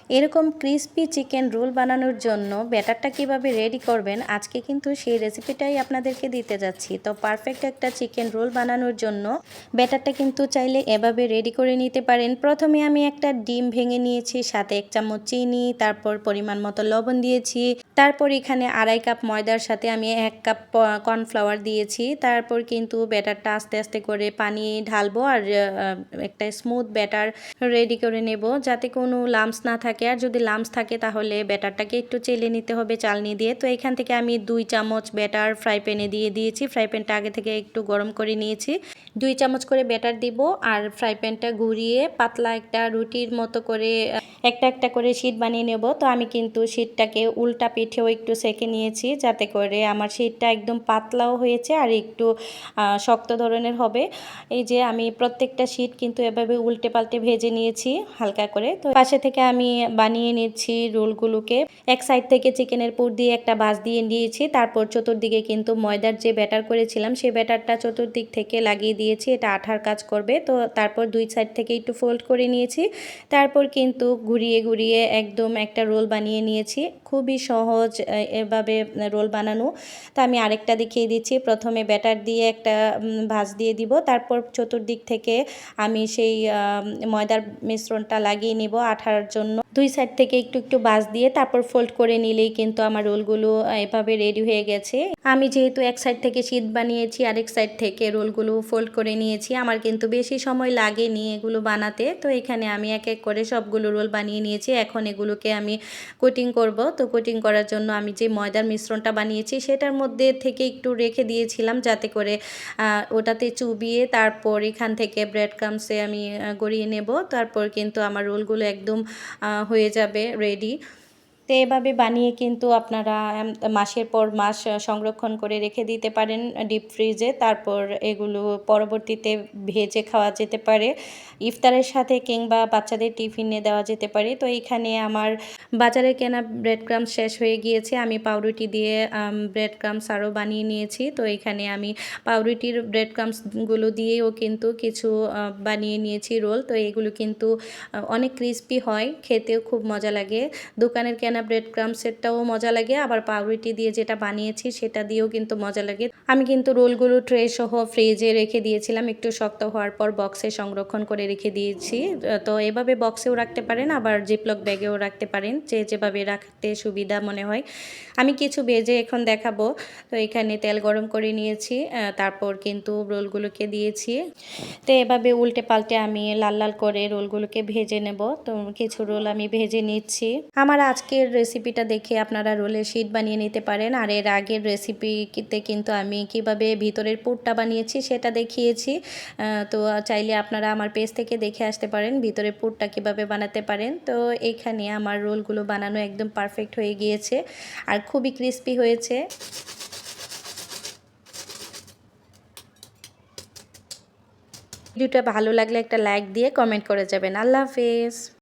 এরকম crispy chicken roll বানানোর জন্য ব্যাটারটা কিভাবে রেডি করবেন আজকে কিন্তু সেই রেসিপিটাই আপনাদেরকে দিতে যাচ্ছি। তো পারফেক্ট একটা চিকেন রোল বানানোর জন্য ব্যাটারটা কিন্তু চাইলে এভাবে রেডি করে নিতে পারেন। প্রথমে আমি একটা ডিম ভেঙে নিয়েছি, সাথে 1 চামচ চিনি, তারপর পরিমাণ মতো লবণ দিয়েছি। তারপর এখানে 2.5 কাপ ময়দার সাথে আমি 1 কাপ কর্নফ্লাওয়ার দিয়েছি। তারপর কিন্তু ব্যাটারটা আস্তে আস্তে করে পানি ঢালবো আর একটা স্মুথ ব্যাটার রেডি করে নেব, যাতে কোনো লাম্পস না থাকে। আর যদি লাম্পস থাকে তাহলে ব্যাটারটাকে একটু চেলে নিতে হবে চালনি দিয়ে। তো এখান থেকে আমি 2 চামচ ব্যাটার ফ্রাই প্যানে দিয়ে দিয়েছি। ফ্রাই প্যানটা আগে থেকে একটু গরম করে নিয়েছি। 2 চামচ করে ব্যাটার দিব আর ফ্রাই প্যানটা ঘুরিয়ে পাতলা একটা রুটির মতো করে একটা একটা করে শীট বানিয়ে নেব। তো আমি কিন্তু শীটটাকে উল্টা পিঠেও একটু সেঁকে নিয়েছি, যাতে করে আমার শীটটা একদম পাতলাও হয়েছে আর একটু শক্ত ধরনের হবে। এই যে আমি প্রত্যেকটা শীট কিন্তু এভাবে উল্টে পাল্টে ভেজে নিয়েছি হালকা করে। তো পাশে থেকে আমি বানিয়ে নিচ্ছি রোলগুলোকে। এক সাইড থেকে চিকেনের পুর দিয়ে একটা ভাঁজ দিয়ে দিয়েছি, তারপর চতুর্দিকে কিন্তু ময়দার যে ব্যাটার করেছিলাম সেই ব্যাটারটা চতুর্দিক থেকে লাগিয়ে দিয়েছি, এটা আঠার কাজ করবে। তো তারপর 2 সাইড থেকে একটু ফোল্ড করে নিয়েছি, তারপর কিন্তু ঘুরিয়ে ঘুরিয়ে একদম একটা রোল বানিয়ে নিয়েছি। খুবই সহজ এভাবে রোল বানানো। তো আমি আরেকটা দেখিয়ে দিচ্ছি। প্রথমে ব্যাটার দিয়ে একটা ভাঁজ দিয়ে দিব, তারপর চতুর্দিক থেকে আমি সেই ময়দার মিশ্রণটা লাগিয়ে নিব আঠার জন্য। 2 সাইড থেকে একটু একটু ভাঁজ দিয়ে তারপর ফোল্ড করে নিলেই কিন্তু আমার রোলগুলো এভাবে রেডি হয়ে গেছে। আমি যেহেতু এক সাইড থেকে শীট বানিয়েছি, আরেক সাইড থেকে রোলগুলো ফোল্ড করে নিয়েছি, আমার কিন্তু বেশি সময় লাগেনি এগুলো বানাতে। তো এখানে আমি এক এক করে সবগুলো রোল বানিয়ে নিয়েছি। এখন এগুলোকে আমি কোটিং করব। তো কোটিং করার জন্য আমি যে ময়দার মিশ্রণটা বানিয়েছি সেটার মধ্যে থেকে একটু রেখে দিয়েছিলাম, যাতে করে ওটাতে চুবিয়ে তারপর এখান থেকে ব্রেড ক্রাম্বসে আমি গড়িয়ে নেব। তারপর কিন্তু আমার রোলগুলো একদম হয়ে যাবে রেডি। তো এভাবে বানিয়ে কিন্তু আপনারা মাসের পর মাস সংরক্ষণ করে রেখে দিতে পারেন ডিপ ফ্রিজে। তারপর এগুলো পরবর্তীতে ভেজে খাওয়া যেতে পারে ইফতারের সাথে, কিংবা বাচ্চাদের টিফিনে দেওয়া যেতে পারে। তো এখানে আমার বাজারে কেনা ব্রেড ক্রাম্বস শেষ হয়ে গিয়েছে, আমি পাউরুটি দিয়ে ব্রেড ক্রাম্বস আরও বানিয়ে নিয়েছি। তো এখানে আমি পাউরুটির ব্রেড ক্রাম্বসগুলো দিয়েও কিন্তু কিছু বানিয়ে নিয়েছি রোল। তো এগুলো কিন্তু অনেক ক্রিস্পি হয়, খেতেও খুব মজা লাগে। দোকানের কেনা ব্রেড ক্রাম্বসেরটাও মজা লাগে, আবার পাউরুটি দিয়ে যেটা বানিয়েছি সেটা দিয়েও কিন্তু মজা লাগে। আমি কিন্তু রোলগুলো ট্রে সহ ফ্রিজে রেখে দিয়েছিলাম, একটু শক্ত হওয়ার পর বক্সে সংরক্ষণ করে রেখে দিয়েছি। তো এভাবে বক্সেও রাখতে পারেন, আবার জিপলক ব্যাগেও রাখতে পারেন, যেভাবে রাখতে সুবিধা মনে হয়। আমি কিছু ভেজে এখন দেখাবো। তো এখানে তেল গরম করে নিয়েছি, তারপর কিন্তু রোলগুলোকে দিয়েছি। তো এভাবে উল্টে পাল্টে আমি লাল লাল করে রোলগুলোকে ভেজে নেব। তো কিছু রোল আমি ভেজে নিচ্ছি। আমার আজকের রেসিপিটা দেখে আপনারা রোলের শীট বানিয়ে নিতে পারেন। আর এর আগের রেসিপিতে কিন্তু আমি কিভাবে ভিতরের পুরটা বানিয়েছি সেটা দেখিয়েছি। তো চাইলে আপনারা আমার পেজ থেকে দেখে আসতে পারেন ভিতরের পুরটা কিভাবে বানাতে পারেন। তো এইখানে আমার রোলগুলো বানানো একদম পারফেক্ট হয়ে গিয়েছে আর খুবই ক্রিস্পি হয়েছে। ভিডিওটা ভালো লাগলে একটা লাইক দিয়ে কমেন্ট করে যাবেন। আল্লাহ হাফেজ।